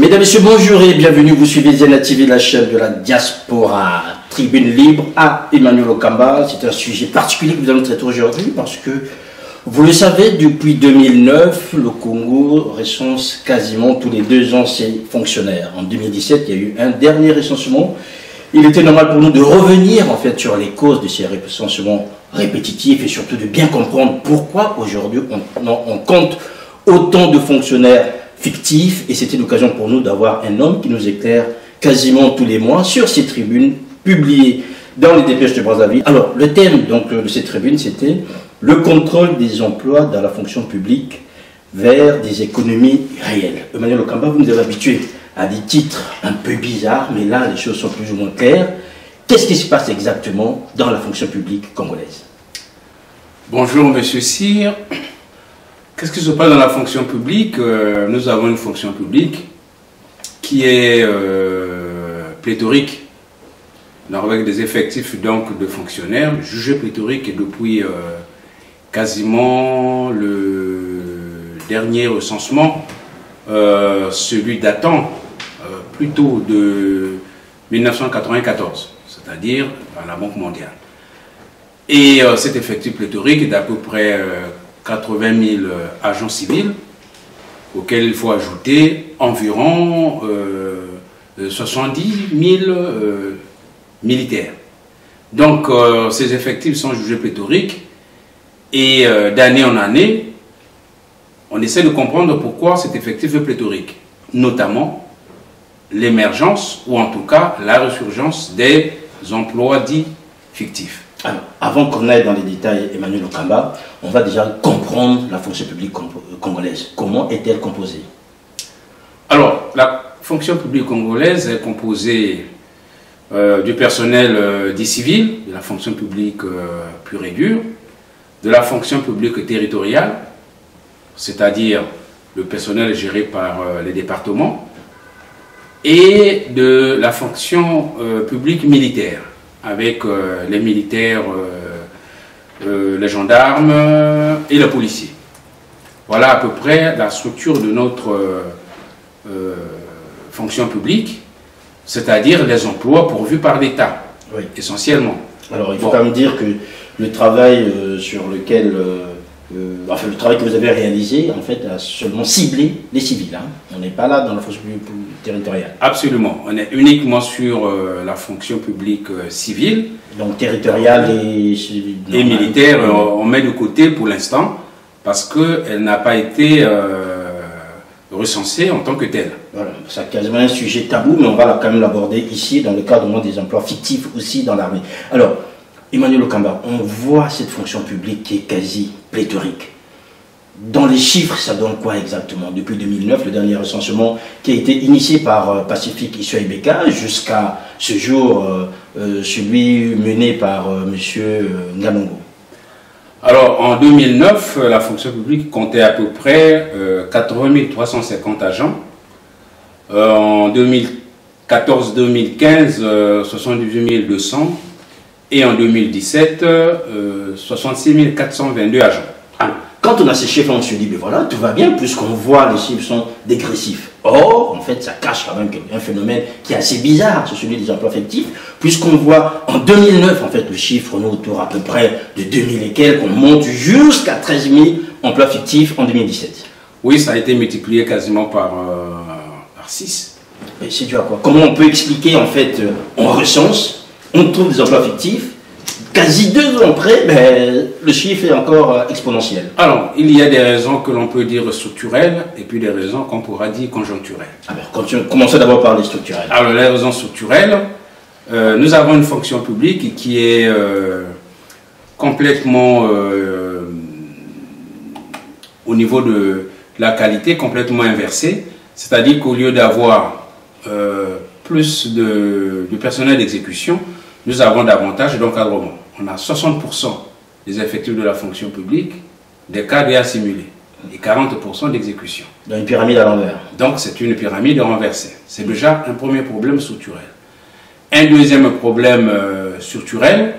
Mesdames, Messieurs, bonjour et bienvenue. Vous suivez Zena TV, la chaîne de la diaspora. Tribune libre à Emmanuel Okamba. C'est un sujet particulier que nous allons traiter aujourd'hui parce que, vous le savez, depuis 2009, le Congo recense quasiment tous les 2 ans ses fonctionnaires. En 2017, il y a eu un dernier recensement. Il était normal pour nous de revenir en fait sur les causes de ces recensements répétitifs et surtout de bien comprendre pourquoi aujourd'hui on compte autant de fonctionnaires fictifs, et c'était l'occasion pour nous d'avoir un homme qui nous éclaire quasiment tous les mois sur ces tribunes publiées dans les dépêches de Brazzaville. Alors, le thème donc, de cette tribune, c'était le contrôle des emplois dans la fonction publique vers des économies réelles. Emmanuel Okamba, vous nous avez habitués à des titres un peu bizarres, mais là, les choses sont plus ou moins claires. Qu'est-ce qui se passe exactement dans la fonction publique congolaise? Bonjour, monsieur Cyr. Qu'est-ce qui se passe dans la fonction publique? Nous avons une fonction publique qui est pléthorique, avec des effectifs donc, de fonctionnaires, jugés pléthoriques depuis quasiment le dernier recensement, celui datant plutôt de 1994, c'est-à-dire à la Banque mondiale. Et cet effectif pléthorique est d'à peu près 80 000 agents civils, auxquels il faut ajouter environ 70 000 militaires. Donc ces effectifs sont jugés pléthoriques et d'année en année, on essaie de comprendre pourquoi cet effectif est pléthorique, notamment l'émergence ou en tout cas la résurgence des emplois dits fictifs. Alors, avant qu'on aille dans les détails, Emmanuel Okamba, on va déjà comprendre la fonction publique congolaise. Comment est-elle composée? Alors, la fonction publique congolaise est composée du personnel dit civil, de la fonction publique pure et dure, de la fonction publique territoriale, c'est-à-dire le personnel géré par les départements, et de la fonction publique militaire, avec les militaires, les gendarmes et les policiers. Voilà à peu près la structure de notre fonction publique, c'est-à-dire les emplois pourvus par l'État, oui, essentiellement. Alors il faut quand même dire que le travail sur lequel, enfin le travail que vous avez réalisé, en fait, a seulement ciblé les civils. Hein. On n'est pas là dans la fonction publique territoriale. Absolument. On est uniquement sur la fonction publique civile. Donc territoriale et militaire, on met de côté pour l'instant parce qu'elle n'a pas été recensée en tant que telle. Voilà, c'est quasiment un sujet tabou, mais on va quand même l'aborder ici dans le cadre des emplois fictifs aussi dans l'armée. Alors, Emmanuel Okamba, on voit cette fonction publique qui est quasi pléthorique. Dans les chiffres, ça donne quoi exactement? Depuis 2009, le dernier recensement qui a été initié par Pacifique Issoy-Beka jusqu'à ce jour, celui mené par M. Ngalongo. Alors, en 2009, la fonction publique comptait à peu près 80 350 agents. En 2014-2015, 78 200. Et en 2017, 66 422 agents. Quand on a ces chiffres, on se dit, ben voilà, tout va bien, puisqu'on voit les chiffres sont dégressifs. Or, en fait, ça cache quand même un phénomène qui est assez bizarre, c'est celui des emplois fictifs, puisqu'on voit en 2009, en fait, le chiffre, on est autour à peu près de 2000 et quelques, on monte jusqu'à 13 000 emplois fictifs en 2017. Oui, ça a été multiplié quasiment par 6. Mais c'est dû à quoi? Comment on peut expliquer, en fait, on recense, on trouve des emplois fictifs, quasi 2 ans après, ben, le chiffre est encore exponentiel. Alors, il y a des raisons que l'on peut dire structurelles et puis des raisons qu'on pourra dire conjoncturelles. Alors, commençons d'abord par les structurelles. Alors, les raisons structurelles, nous avons une fonction publique qui est complètement, au niveau de la qualité, complètement inversée. C'est-à-dire qu'au lieu d'avoir plus de personnel d'exécution, nous avons davantage d'encadrement. On a 60% des effectifs de la fonction publique, des cadres et assimilés, et 40% d'exécution. Dans une pyramide à l'envers. Donc c'est une pyramide renversée. C'est déjà un premier problème structurel. Un deuxième problème structurel,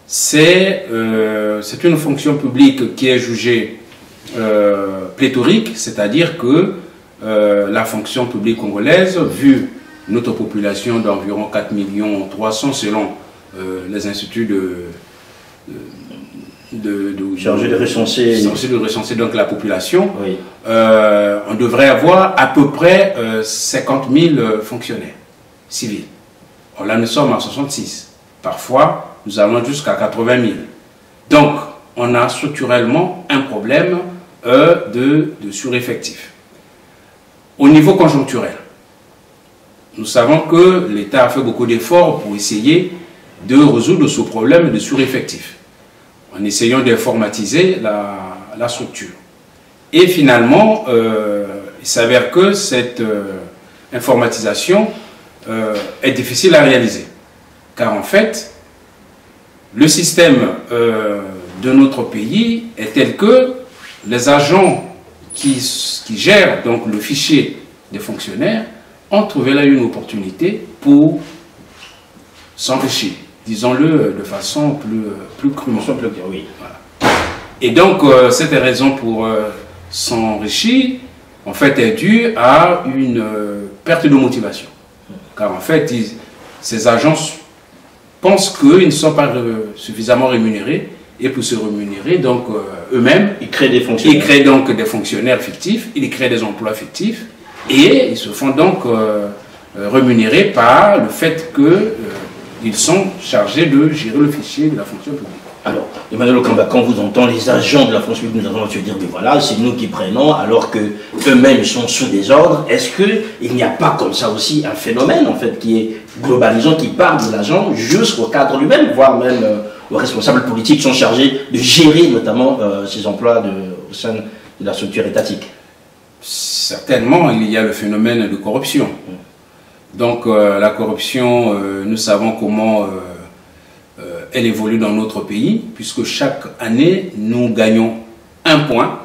c'est une fonction publique qui est jugée pléthorique, c'est-à-dire que la fonction publique congolaise, vu notre population d'environ 4 300 000 selon les instituts chargé de recenser donc la population, oui. On devrait avoir à peu près 50 000 fonctionnaires civils. Or, là, nous sommes à 66. Parfois, nous allons jusqu'à 80 000. Donc, on a structurellement un problème de sureffectif. Au niveau conjoncturel, nous savons que l'État a fait beaucoup d'efforts pour essayer de résoudre ce problème de sureffectif, en essayant d'informatiser la structure. Et finalement, il s'avère que cette informatisation est difficile à réaliser. Car en fait, le système de notre pays est tel que les agents qui gèrent donc le fichier des fonctionnaires ont trouvé là une opportunité pour s'enrichir, disons-le de façon plus crue. Oui. Voilà. Et donc, cette raison pour s'enrichir, en fait, est due à une perte de motivation. Car en fait, ces agents pensent qu'ils ne sont pas suffisamment rémunérés, et pour se rémunérer, donc eux-mêmes, ils créent des fonctionnaires. Ils créent donc des fonctionnaires fictifs, ils créent des emplois fictifs, et ils se font donc rémunérés par le fait qu'ils sont chargés de gérer le fichier de la fonction publique. Alors, Emmanuel Okamba, quand vous entendez les agents de la fonction publique, nous allons se dire, mais voilà, c'est nous qui prenons, alors qu'eux-mêmes sont sous des ordres. Est-ce qu'il n'y a pas comme ça aussi un phénomène, en fait, qui est globalisant, qui part de l'agent jusqu'au cadre lui-même, voire même aux responsables politiques qui sont chargés de gérer notamment ces emplois au sein de la structure étatique? Certainement, il y a le phénomène de corruption. Donc, la corruption, nous savons comment elle évolue dans notre pays, puisque chaque année, nous gagnons un point.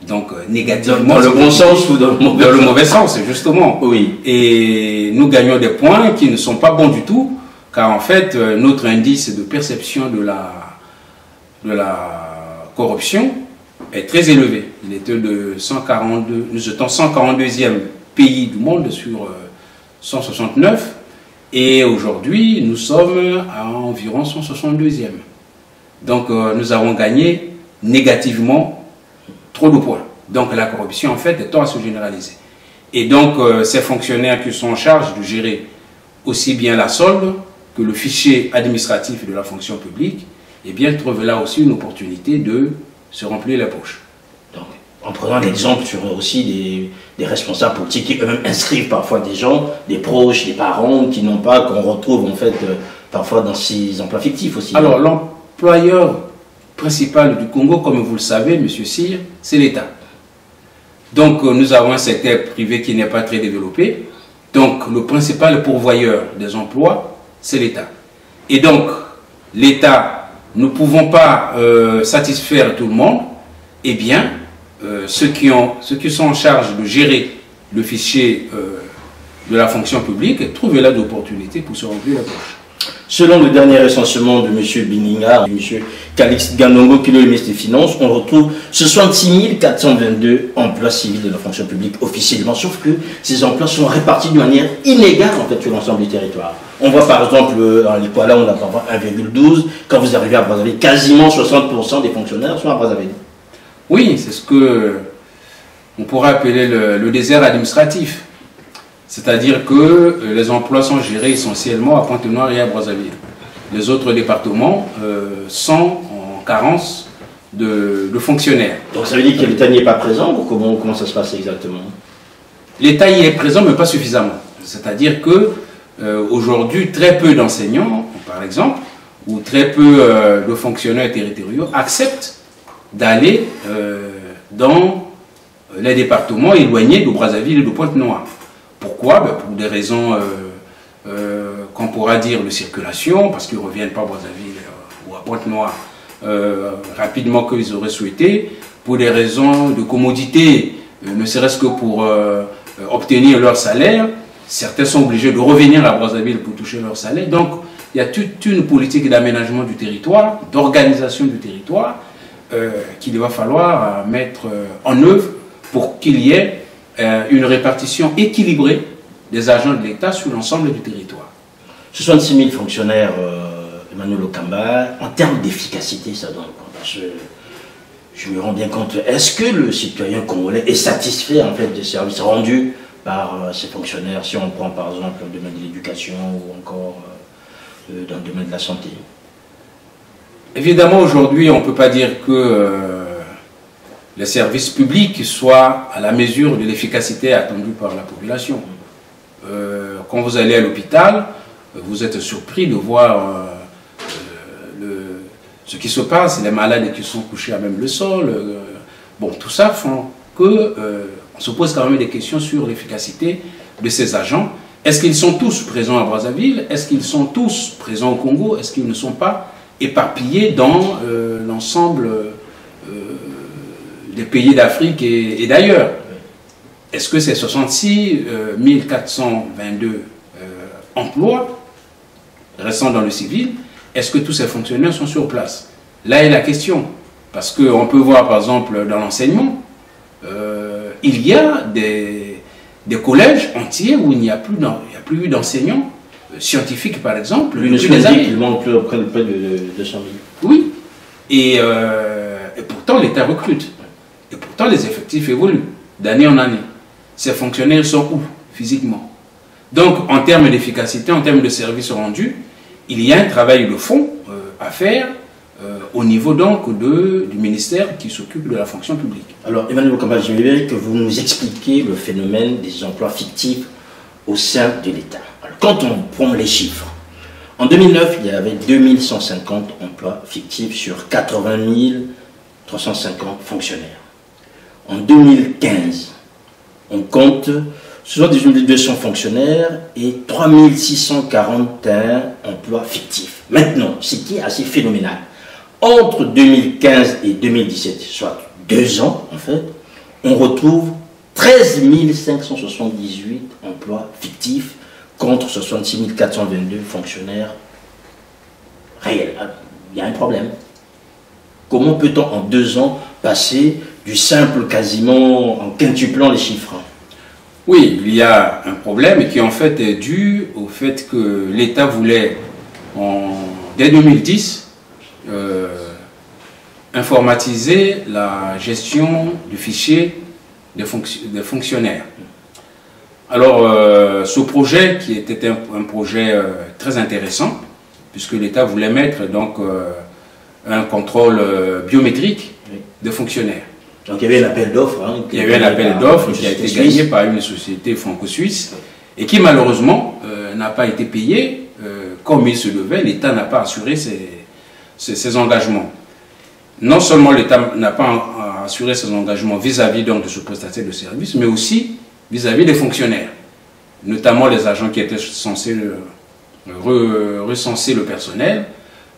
Donc, négativement. Dans le bon sens ou dans le mauvais sens? Dans le mauvais sens, justement. Oui. Et nous gagnons des points qui ne sont pas bons du tout, car en fait, notre indice de perception de la corruption est très élevé. Il était de 142, nous étions 142e pays du monde sur 169. Et aujourd'hui, nous sommes à environ 162e. Donc, nous avons gagné négativement trop de points. Donc, la corruption, en fait, tend à se généraliser. Et donc, ces fonctionnaires qui sont en charge de gérer aussi bien la solde que le fichier administratif de la fonction publique, eh bien, trouvent là aussi une opportunité de se remplir la poche. Donc, en prenant l'exemple sur aussi des responsables politiques qui eux-mêmes inscrivent parfois des gens, des proches, des parents qui n'ont pas, qu'on retrouve en fait parfois dans ces emplois fictifs aussi. Alors, l'employeur principal du Congo, comme vous le savez, M. Cyr, c'est l'État. Donc, nous avons un secteur privé qui n'est pas très développé. Donc, le principal pourvoyeur des emplois, c'est l'État. Et donc, l'État, nous ne pouvons pas satisfaire tout le monde. Eh bien, ceux qui sont en charge de gérer le fichier de la fonction publique trouvent là d'opportunités pour se remplir la poche. Selon le dernier recensement de M. Bininga, de M. Calix Ganongo, qui est le ministre des Finances, on retrouve 66 422 emplois civils de la fonction publique officiellement, sauf que ces emplois sont répartis de manière inégale en fait, sur l'ensemble du territoire. On voit par exemple dans les Kuala, on a par exemple 1,12. Quand vous arrivez à Brazzaville, quasiment 60% des fonctionnaires sont à Brazzaville. Oui, c'est ce que on pourrait appeler le désert administratif. C'est-à-dire que les emplois sont gérés essentiellement à Pointe-Noire et à Brazzaville. Les autres départements sont en carence de fonctionnaires. Donc ça veut dire que l'État n'y est pas présent ou comment ça se passe exactement? L'État y est présent, mais pas suffisamment. C'est-à-dire que aujourd'hui, très peu d'enseignants, par exemple, ou très peu de fonctionnaires territoriaux acceptent d'aller dans les départements éloignés de Brazzaville et de Pointe-Noire. Pourquoi? Pour des raisons qu'on pourra dire de circulation, parce qu'ils ne reviennent pas à Brazzaville ou à Pointe-Noire rapidement qu'ils auraient souhaité, pour des raisons de commodité, ne serait-ce que pour obtenir leur salaire. Certains sont obligés de revenir à Brazzaville pour toucher leur salaire. Donc, il y a toute une politique d'aménagement du territoire, d'organisation du territoire, qu'il va falloir mettre en œuvre pour qu'il y ait une répartition équilibrée des agents de l'État sur l'ensemble du territoire. 66 000 fonctionnaires, Emmanuel Okamba, en termes d'efficacité, ça donne quoi? Parce que je me rends bien compte, est-ce que le citoyen congolais est satisfait en fait des services rendus par ces fonctionnaires, si on prend par exemple le domaine de l'éducation ou encore dans le domaine de la santé? Évidemment, aujourd'hui, on ne peut pas dire que les services publics soient à la mesure de l'efficacité attendue par la population. Quand vous allez à l'hôpital, vous êtes surpris de voir ce qui se passe, les malades qui sont couchés à même le sol. Bon, tout ça font que on se pose quand même des questions sur l'efficacité de ces agents. Est-ce qu'ils sont tous présents à Brazzaville? Est-ce qu'ils sont tous présents au Congo? Est-ce qu'ils ne sont pas éparpillés dans l'ensemble des pays d'Afrique et d'ailleurs? Est-ce que ces 66 422 emplois restant dans le civil, est-ce que tous ces fonctionnaires sont sur place? Là est la question. Parce qu'on peut voir par exemple dans l'enseignement, il y a des collèges entiers où il n'y a plus d'enseignants scientifiques par exemple. Il manque près de 200 000. Oui. Et pourtant l'État recrute. Et pourtant les effectifs évoluent d'année en année. Ces fonctionnaires sont où physiquement? Donc en termes d'efficacité, en termes de services rendus, il y a un travail de fond à faire au niveau donc du ministère qui s'occupe de la fonction publique. Alors Emmanuel Okamba, je voudrais que vous nous expliquiez le phénomène des emplois fictifs au sein de l'État. Quand on prend les chiffres, en 2009, il y avait 2150 emplois fictifs sur 80 350 fonctionnaires. En 2015, on compte 78 200 fonctionnaires et 3641 emplois fictifs. Maintenant, ce qui est assez phénoménal, entre 2015 et 2017, soit 2 ans en fait, on retrouve 13 578 emplois fictifs contre 66 422 fonctionnaires réels. Il y a un problème. Comment peut-on en 2 ans passer du simple quasiment en quintuplant les chiffres? Oui, il y a un problème qui en fait est dû au fait que l'État voulait, dès 2010, informatiser la gestion du fichier des fonctionnaires. Alors, ce projet, qui était un projet très intéressant, puisque l'État voulait mettre donc un contrôle biométrique des fonctionnaires. Donc il y avait un appel d'offres. Hein, il y avait un appel d'offres qui a été gagné par une société franco-suisse et qui malheureusement n'a pas été payé comme il se devait. L'État n'a pas assuré ses engagements. Non seulement l'État n'a pas assuré ses engagements vis-à-vis donc de ce prestataire de service, mais aussi vis-à-vis des fonctionnaires, notamment les agents qui étaient censés recenser le personnel,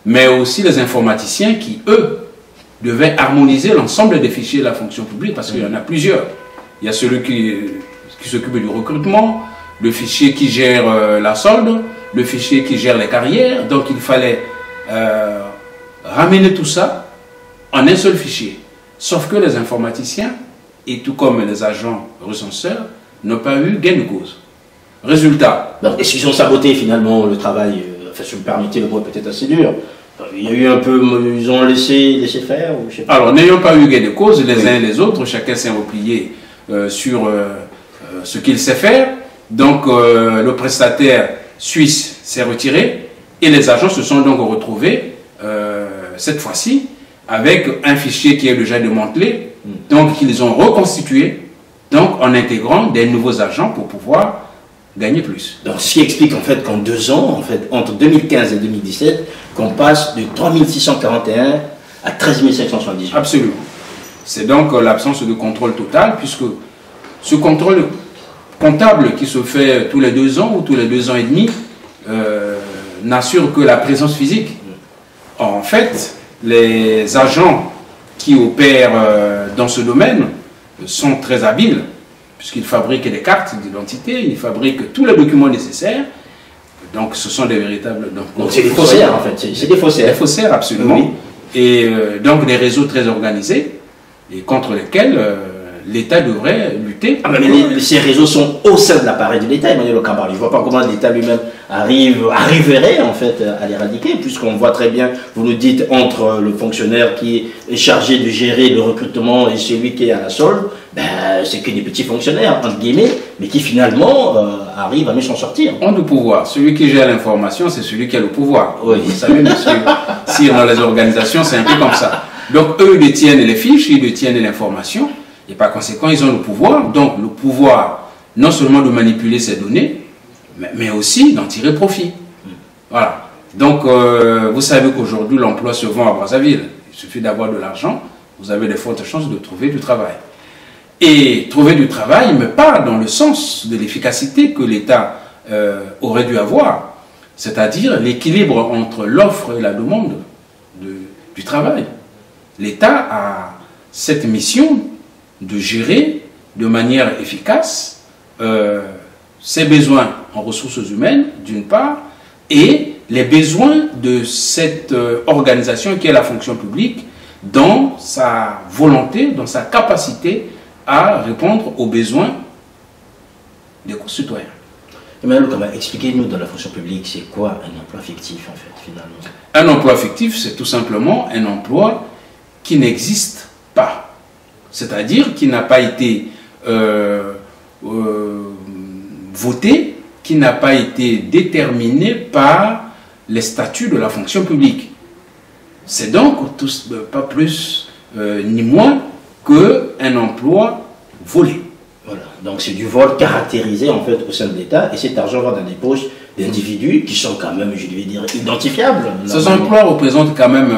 mais aussi les informaticiens qui, eux, devaient harmoniser l'ensemble des fichiers de la fonction publique, parce qu'il y en a plusieurs. Il y a celui qui s'occupe du recrutement, le fichier qui gère la solde, le fichier qui gère les carrières. Donc il fallait ramener tout ça en un seul fichier. Sauf que les informaticiens, et tout comme les agents recenseurs, n'ont pas eu gain de cause. Résultat. Est-ce qu'ils ont saboté finalement le travail? Enfin, si vous me permettez, le mot est peut-être assez dur. Il y a eu un peu, ils ont laissé faire ou je sais pas. Alors, n'ayant pas eu gain de cause, les uns et les autres, chacun s'est replié sur ce qu'il sait faire. Donc, le prestataire suisse s'est retiré et les agents se sont donc retrouvés, cette fois-ci, avec un fichier qui est déjà démantelé. Donc, ils ont reconstitué, donc en intégrant des nouveaux agents pour pouvoir gagner plus. Donc, ce qui explique en fait qu'en 2 ans, en fait, entre 2015 et 2017, qu'on passe de 3641 à 13 578. Absolument. C'est donc l'absence de contrôle total, puisque ce contrôle comptable qui se fait tous les 2 ans ou tous les 2 ans et demi n'assure que la présence physique. En fait, les agents qui opèrent dans ce domaine sont très habiles, puisqu'ils fabriquent des cartes d'identité, ils fabriquent tous les documents nécessaires. Donc ce sont des véritables... Donc c'est des faussaires en fait, c'est des faussaires. Des faussaires, absolument. Oui. Et donc des réseaux très organisés, et contre lesquels l'État devrait lutter. Ah, mais ces réseaux sont au sein de l'appareil de l'État, Emmanuel Okamba. Je ne vois pas comment l'État lui-même arriverait en fait à l'éradiquer, puisqu'on voit très bien, vous nous dites, entre le fonctionnaire qui est chargé de gérer le recrutement et celui qui est à la solde, ben, c'est que des petits fonctionnaires, entre guillemets, mais qui finalement arrivent à mieux s'en sortir. On a le pouvoir. Celui qui gère l'information, c'est celui qui a le pouvoir. Oui. Vous savez, monsieur, si dans les organisations, c'est un peu comme ça. Donc, eux détiennent les fiches, ils détiennent l'information, et par conséquent, ils ont le pouvoir. Donc, le pouvoir, non seulement de manipuler ces données, mais aussi d'en tirer profit. Voilà. Donc, vous savez qu'aujourd'hui, l'emploi se vend à Brazzaville. Il suffit d'avoir de l'argent, vous avez de fortes chances de trouver du travail. Et trouver du travail, mais pas dans le sens de l'efficacité que l'État aurait dû avoir, c'est-à-dire l'équilibre entre l'offre et la demande du travail. L'État a cette mission de gérer de manière efficace ses besoins en ressources humaines, d'une part, et les besoins de cette organisation qui est la fonction publique dans sa volonté, dans sa capacité à répondre aux besoins des concitoyens. Emmanuel Okamba, expliquez-nous dans la fonction publique, c'est quoi un emploi fictif en fait, finalement? Un emploi fictif, c'est tout simplement un emploi qui n'existe pas. C'est-à-dire qui n'a pas été voté, qui n'a pas été déterminé par les statuts de la fonction publique. C'est donc pas plus ni moins qu'un emploi volé. Voilà, donc c'est du vol caractérisé en fait au sein de l'État, et cet argent va dans des poches d'individus qui sont quand même, je vais dire, identifiables. Ces emplois représentent quand même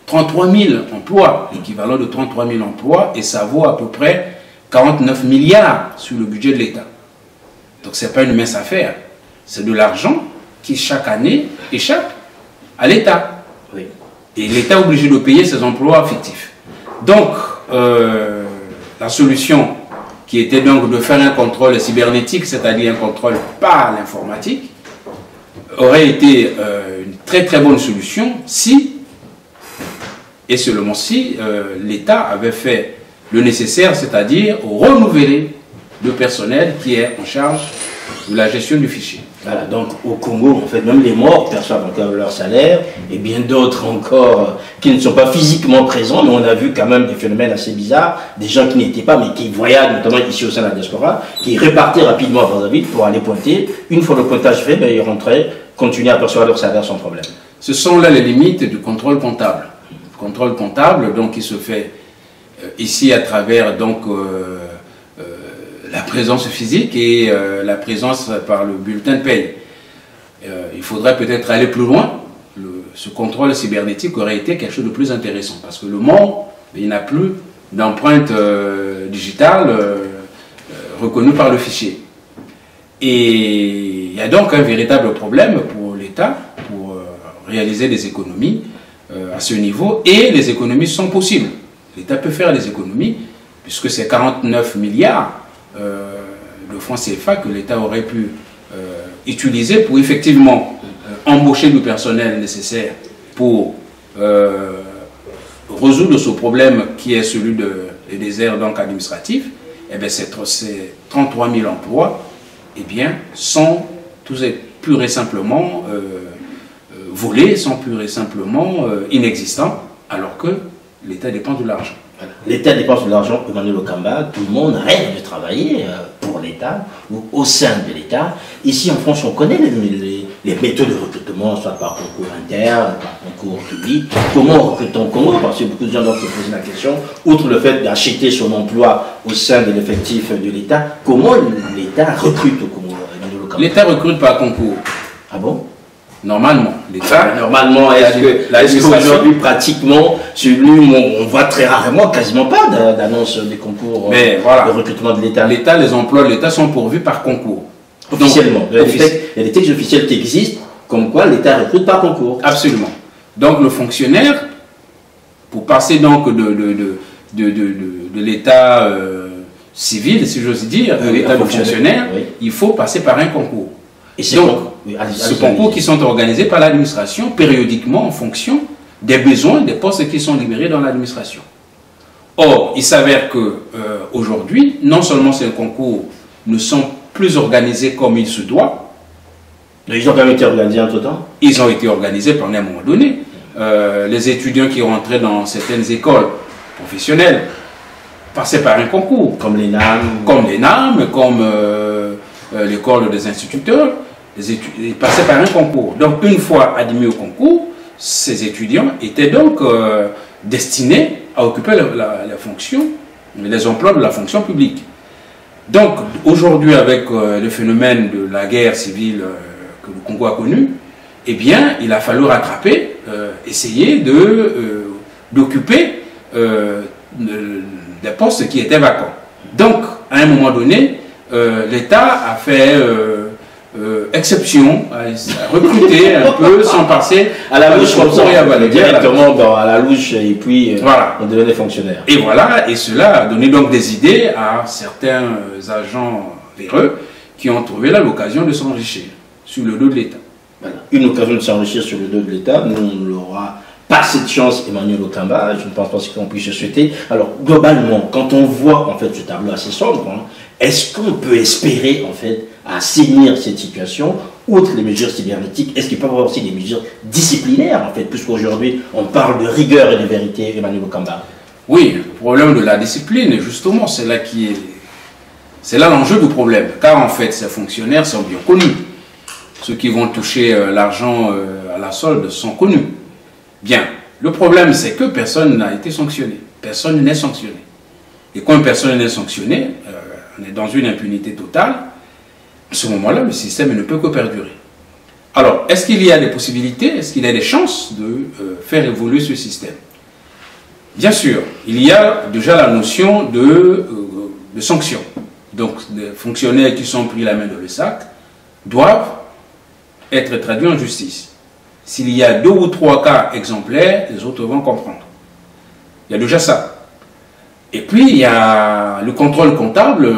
33 000 emplois, l'équivalent de 33 000 emplois, et ça vaut à peu près 49 milliards sur le budget de l'État. Donc ce n'est pas une mince affaire, c'est de l'argent qui chaque année échappe à l'État. Oui. Et l'État est obligé de payer ces emplois fictifs. Donc, la solution qui était donc de faire un contrôle cybernétique, c'est-à-dire un contrôle par l'informatique, aurait été une très très bonne solution si, et seulement si, l'État avait fait le nécessaire, c'est-à-dire renouveler le personnel qui est en charge de la gestion du fichier. Voilà, donc au Congo, en fait, même les morts perçoivent encore leur salaire, et bien d'autres encore qui ne sont pas physiquement présents, mais on a vu quand même des phénomènes assez bizarres, des gens qui n'étaient pas, mais qui voyagent, notamment ici au sein de la diaspora, qui répartaient rapidement à Brazzaville pour aller pointer. Une fois le pointage fait, ben, ils rentraient, continuaient à percevoir leur salaire sans problème. Ce sont là les limites du contrôle comptable. Le contrôle comptable, donc, qui se fait ici à travers donc, la présence physique et la présence par le bulletin de paye. Il faudrait peut-être aller plus loin. Ce contrôle cybernétique aurait été quelque chose de plus intéressant parce que le mort, il n'a plus d'empreinte digitale reconnue par le fichier. Et il y a donc un véritable problème pour l'État pour réaliser des économies à ce niveau, et les économies sont possibles. L'État peut faire des économies puisque c'est 49 milliards de francs CFA que l'État aurait pu utiliser pour effectivement embaucher le personnel nécessaire pour résoudre ce problème qui est celui des déserts donc administratifs. Et bien ces 33 000 emplois sont purs et simplement volés, sont purs et simplement inexistants, alors que l'État dépense de l'argent. Voilà. L'État dépense de l'argent, Emmanuel Okamba, tout le monde rêve de travailler pour l'État ou au sein de l'État. Ici en France, on connaît les méthodes de recrutement, soit par concours interne, par concours public. Comment recrute-t-on au Congo? Parce que beaucoup de gens doivent se poser la question, outre le fait d'acheter son emploi au sein de l'effectif de l'État, comment l'État recrute au Congo, Emmanuel Okamba? L'État recrute par concours. Ah bon? Normalement, l'État. Normalement, est-ce qu'aujourd'hui, pratiquement, on voit très rarement, quasiment pas d'annonce des concours de recrutement de l'État. Les emplois de l'État sont pourvus par concours. Officiellement. Il y a des textes officiels qui existent, comme quoi l'État recrute par concours. Absolument. Donc le fonctionnaire, pour passer donc de l'État civil, si j'ose dire, de l'État de fonctionnaire, il faut passer par un concours. Et donc, ce concours qui sont organisés par l'administration périodiquement en fonction des besoins des postes qui sont libérés dans l'administration. Or, il s'avère que aujourd'hui, non seulement ces concours ne sont plus organisés comme il se doit. Ils ont quand même été organisés entre temps. Ils ont été organisés pendant un moment donné. Les étudiants qui rentraient dans certaines écoles professionnelles passaient par un concours. Comme l'ENAM. Comme l'ENAM, comme l'école des instituteurs. Ils passaient par un concours. Donc, une fois admis au concours, ces étudiants étaient donc destinés à occuper la fonction, les emplois de la fonction publique. Donc, aujourd'hui, avec le phénomène de la guerre civile que le Congo a connu, eh bien, il a fallu rattraper, essayer d'occuper des postes qui étaient vacants. Donc, à un moment donné, l'État a fait exception, à recruter un peu sans passer à la louche, comme ça, directement à la louche, et puis voilà. On devenait fonctionnaire. Et voilà, et cela a donné donc des idées à certains agents véreux qui ont trouvé là l'occasion de s'enrichir sur le dos de l'État. Voilà. Une occasion de s'enrichir sur le dos de l'État, nous on n'aura pas cette chance, Emmanuel Okamba, je ne pense pas qu'on puisse se souhaiter. Alors, globalement, quand on voit en fait ce tableau assez sombre, hein, est-ce qu'on peut espérer en fait assainir cette situation, outre les mesures cybernétiques? Est-ce qu'il peut y avoir aussi des mesures disciplinaires en fait, puisqu'aujourd'hui on parle de rigueur et de vérité, Emmanuel Okamba? Oui, le problème de la discipline, justement, c'est là l'enjeu du problème, car en fait ces fonctionnaires sont bien connus. Ceux qui vont toucher l'argent à la solde sont connus. Bien, le problème c'est que personne n'a été sanctionné, personne n'est sanctionné. Et quand personne n'est sanctionné, on est dans une impunité totale. À ce moment-là, le système ne peut que perdurer. Alors, est-ce qu'il y a des possibilités, est-ce qu'il y a des chances de faire évoluer ce système? Bien sûr, il y a déjà la notion de sanction. Donc, les fonctionnaires qui sont pris la main dans le sac doivent être traduits en justice. S'il y a 2 ou 3 cas exemplaires, les autres vont comprendre. Il y a déjà ça. Et puis, il y a le contrôle comptable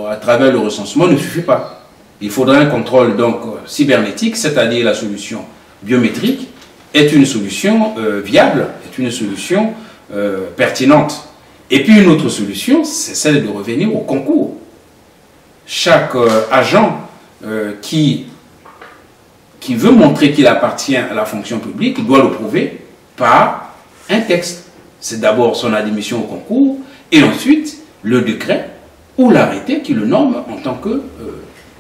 à travers le recensement ne suffit pas. Il faudra un contrôle donc cybernétique, c'est-à-dire la solution biométrique est une solution viable, est une solution pertinente. Et puis une autre solution, c'est celle de revenir au concours. Chaque agent qui veut montrer qu'il appartient à la fonction publique doit le prouver par un texte. C'est d'abord son admission au concours et ensuite le décret ou l'arrêté qui le nomme en tant que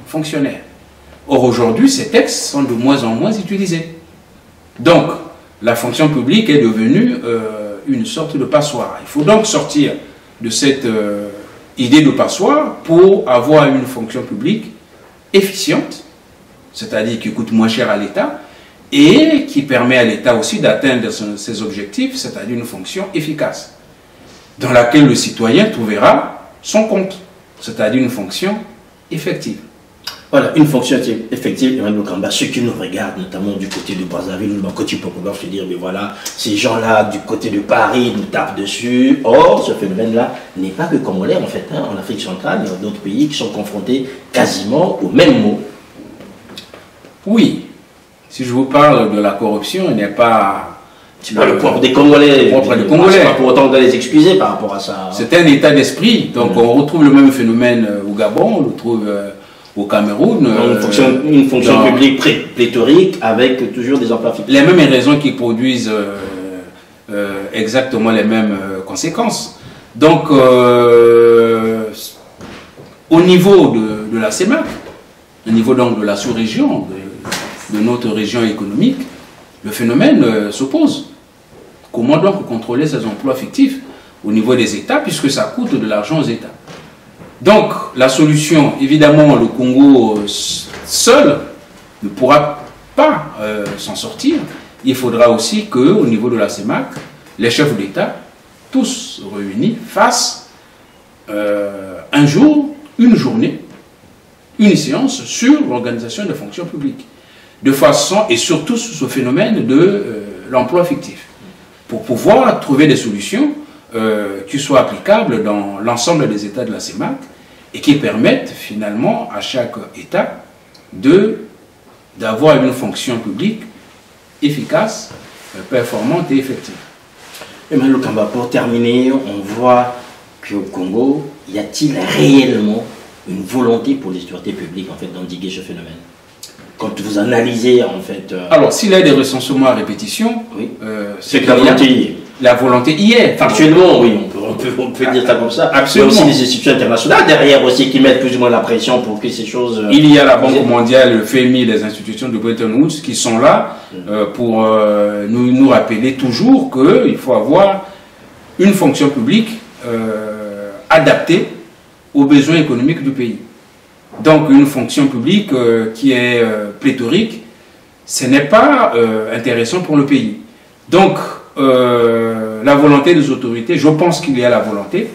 fonctionnaire. Or aujourd'hui, ces textes sont de moins en moins utilisés. Donc, la fonction publique est devenue une sorte de passoire. Il faut donc sortir de cette idée de passoire pour avoir une fonction publique efficiente, c'est-à-dire qui coûte moins cher à l'État et qui permet à l'État aussi d'atteindre ses objectifs, c'est-à-dire une fonction efficace, dans laquelle le citoyen trouvera son compte, c'est-à-dire une fonction effective. Voilà, une fonction effective, Emmanuel Okamba, ceux qui nous regardent, notamment du côté de Brazzaville ou du côté populaire, se dire, mais voilà, ces gens-là du côté de Paris nous tapent dessus. Or, ce phénomène-là n'est pas que congolais, en fait. Hein. En Afrique centrale, il y a d'autres pays qui sont confrontés quasiment aux mêmes mots. Oui, si je vous parle de la corruption, il n'est pas... C'est pas le propre des Congolais. Le propre des Congolais. C'est pas pour autant qu'on doit les excuser par rapport à ça. C'est un état d'esprit. Donc on retrouve le même phénomène au Gabon, on le trouve au Cameroun. Une fonction publique pléthorique avec toujours des emplois fictifs. Les mêmes raisons qui produisent exactement les mêmes conséquences. Donc au niveau de la CEMAC, au niveau donc de la sous-région, de notre région économique, le phénomène s'oppose. Comment donc contrôler ces emplois fictifs au niveau des États, puisque ça coûte de l'argent aux États? Donc, la solution, évidemment, le Congo seul ne pourra pas s'en sortir. Il faudra aussi qu'au niveau de la CEMAC, les chefs d'État, tous réunis, fassent un jour, une journée, une séance sur l'organisation des fonctions publiques. De façon, et surtout sur ce phénomène de l'emploi fictif, pour pouvoir trouver des solutions qui soient applicables dans l'ensemble des États de la CEMAC et qui permettent finalement à chaque État d'avoir une fonction publique efficace, performante et effective. Emmanuel Kamba, pour terminer, on voit qu'au Congo, y a-t-il réellement une volonté pour les autorités publiques en fait, d'endiguer ce phénomène? Quand vous analysez en fait... Alors, s'il y a des recensements à répétition, oui. C'est que la volonté y est. La volonté y est. Factuellement, oui, on peut dire ça comme ça. Absolument. Il y a aussi des institutions internationales derrière aussi qui mettent plus ou moins la pression pour que ces choses... Il y a la Banque mondiale, le FMI, les institutions de Bretton Woods qui sont là pour nous rappeler toujours qu'il faut avoir une fonction publique adaptée aux besoins économiques du pays. Donc une fonction publique qui est pléthorique, ce n'est pas intéressant pour le pays. Donc la volonté des autorités, je pense qu'il y a la volonté.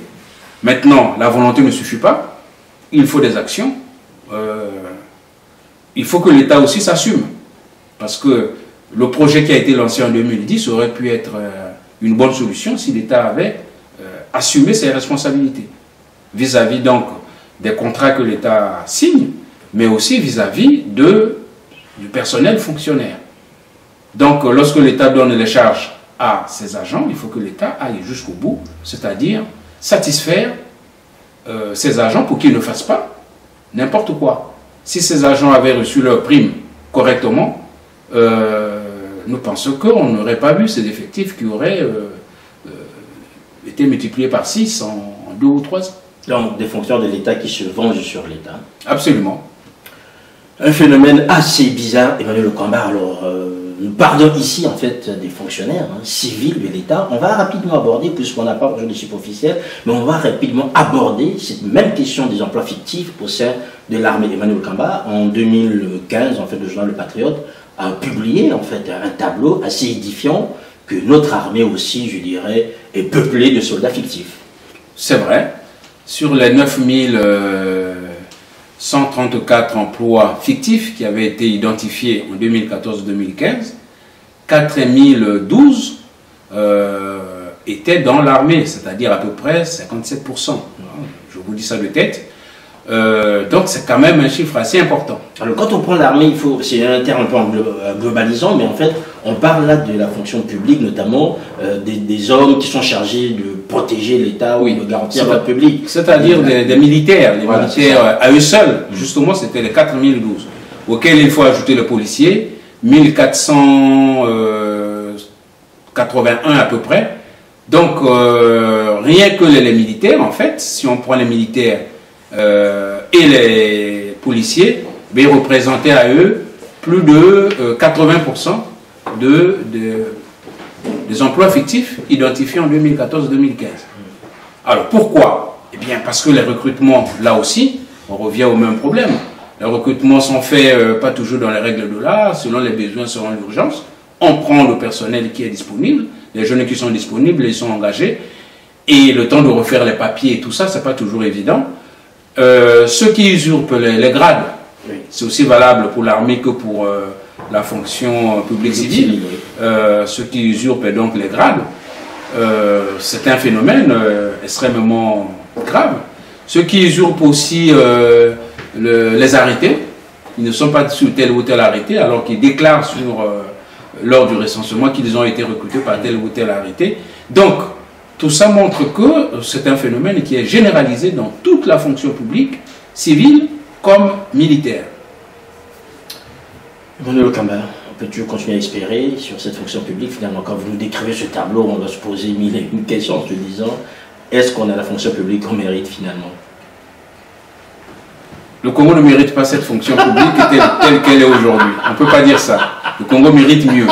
Maintenant, la volonté ne suffit pas. Il faut des actions. Il faut que l'État aussi s'assume. Parce que le projet qui a été lancé en 2010 aurait pu être une bonne solution si l'État avait assumé ses responsabilités. Vis-à-vis donc des contrats que l'État signe, mais aussi vis-à-vis du personnel fonctionnaire. Donc, lorsque l'État donne les charges à ses agents, il faut que l'État aille jusqu'au bout, c'est-à-dire satisfaire ses agents pour qu'ils ne fassent pas n'importe quoi. Si ces agents avaient reçu leur prime correctement, nous pensons qu'on n'aurait pas vu ces effectifs qui auraient été multipliés par 6 en 2 ou 3 ans. Donc, des fonctionnaires de l'État qui se vengent sur l'État. Absolument. Un phénomène assez bizarre, Emmanuel Kamba. Alors, nous parlons ici, en fait, des fonctionnaires civils de l'État. On va rapidement aborder, puisqu'on n'a pas besoin de chiffres officiels, mais on va rapidement aborder cette même question des emplois fictifs au sein de l'armée. Emmanuel Kamba, en 2015, en fait, le journal Le Patriote a publié, en fait, un tableau assez édifiant que notre armée aussi, je dirais, est peuplée de soldats fictifs. C'est vrai. Sur les 9134 emplois fictifs qui avaient été identifiés en 2014-2015, 4012 étaient dans l'armée, c'est-à-dire à peu près 57%. Je vous dis ça de tête. Donc c'est quand même un chiffre assez important. Alors quand on prend l'armée, c'est un terme un peu globalisant, mais en fait on parle là de la fonction publique, notamment des hommes qui sont chargés de protéger l'État ou de garantir l'ordre public. C'est-à-dire des militaires, les militaires à eux seuls, justement c'était les 4012, auxquels il faut ajouter les policiers, 1481 à peu près. Donc rien que les militaires en fait, si on prend les militaires et les policiers, ils représentaient à eux plus de 80% des emplois fictifs identifiés en 2014-2015. Alors pourquoi? Eh bien parce que les recrutements, là aussi, on revient au même problème. Les recrutements sont faits pas toujours dans les règles de l'art, selon les besoins, selon l'urgence. On prend le personnel qui est disponible, les jeunes qui sont disponibles, ils sont engagés, et le temps de refaire les papiers et tout ça, c'est pas toujours évident. Ceux qui usurpent les grades, c'est aussi valable pour l'armée que pour la fonction publique civile. Ceux qui usurpent donc les grades, c'est un phénomène extrêmement grave. Ceux qui usurpent aussi les arrêtés, ils ne sont pas sur tel ou tel arrêté, alors qu'ils déclarent lors du recensement qu'ils ont été recrutés par tel ou tel arrêté. Donc, tout ça montre que c'est un phénomène qui est généralisé dans toute la fonction publique, civile comme militaire. Emmanuel Kamba, peux-tu continuer à espérer sur cette fonction publique? Finalement, quand vous nous décrivez ce tableau, on doit se poser une question en se disant, est-ce qu'on a la fonction publique qu'on mérite finalement? Le Congo ne mérite pas cette fonction publique telle qu'elle est aujourd'hui. On ne peut pas dire ça. Le Congo mérite mieux.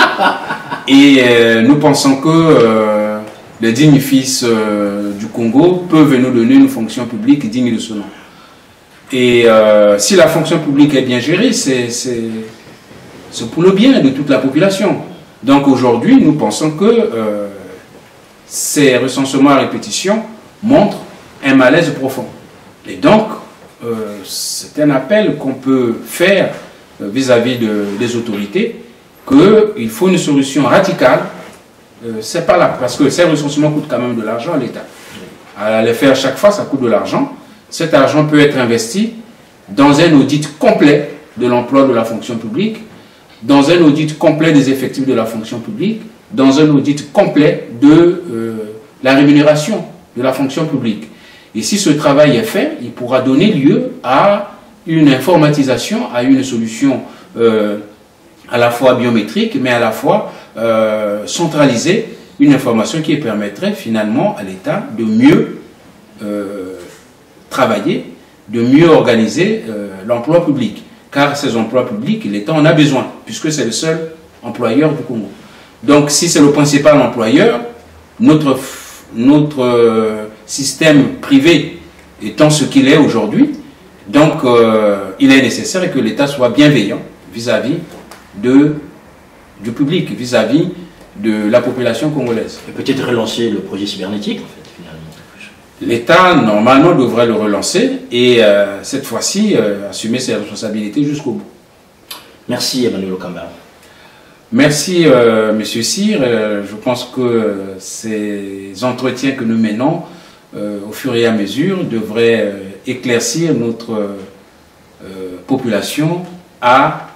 Et nous pensons que les dignes fils du Congo peuvent nous donner une fonction publique digne de ce nom. Et si la fonction publique est bien gérée, c'est pour le bien de toute la population. Donc aujourd'hui, nous pensons que ces recensements à répétition montrent un malaise profond. Et donc, c'est un appel qu'on peut faire vis-à-vis des autorités, qu'il faut une solution radicale. C'est pas là, parce que ces recensements coûtent quand même de l'argent à l'État. À les faire chaque fois, ça coûte de l'argent. Cet argent peut être investi dans un audit complet de l'emploi de la fonction publique, dans un audit complet des effectifs de la fonction publique, dans un audit complet de la rémunération de la fonction publique. Et si ce travail est fait, il pourra donner lieu à une informatisation, à une solution à la fois biométrique, mais à la fois centralisée, une information qui permettrait finalement à l'État de mieux travailler, de mieux organiser l'emploi public. Car ces emplois publics, l'État en a besoin, puisque c'est le seul employeur du Congo. Donc si c'est le principal employeur, notre système privé étant ce qu'il est aujourd'hui, donc il est nécessaire que l'État soit bienveillant vis-à-vis du public, vis-à-vis de la population congolaise. Et peut-être relancer le projet cybernétique, en fait, finalement. L'État, normalement, devrait le relancer et cette fois-ci, assumer ses responsabilités jusqu'au bout. Merci, Emmanuel Lokamba. Merci, Monsieur Cyr. Je pense que ces entretiens que nous menons, au fur et à mesure, devraient éclaircir notre population à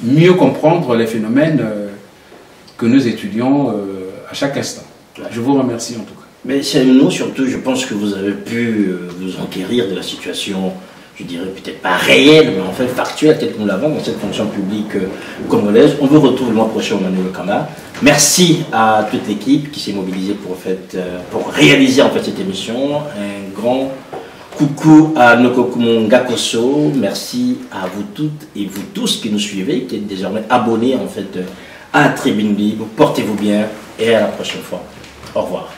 mieux comprendre les phénomènes que nous étudions à chaque instant. Je vous remercie en tout cas. Mais c'est nous surtout, je pense que vous avez pu vous enquérir de la situation, je dirais peut-être pas réelle, mais en fait factuelle, telle que nous l'avons dans cette fonction publique congolaise. On vous retrouve le mois prochain au Emmanuel Lokamba. Merci à toute l'équipe qui s'est mobilisée pour réaliser en fait cette émission. Un grand coucou à Nokokumo Ngakoso. Merci à vous toutes et vous tous qui nous suivez, qui êtes désormais abonnés en fait à Tribune Libre. Portez-vous bien et à la prochaine fois. Au revoir.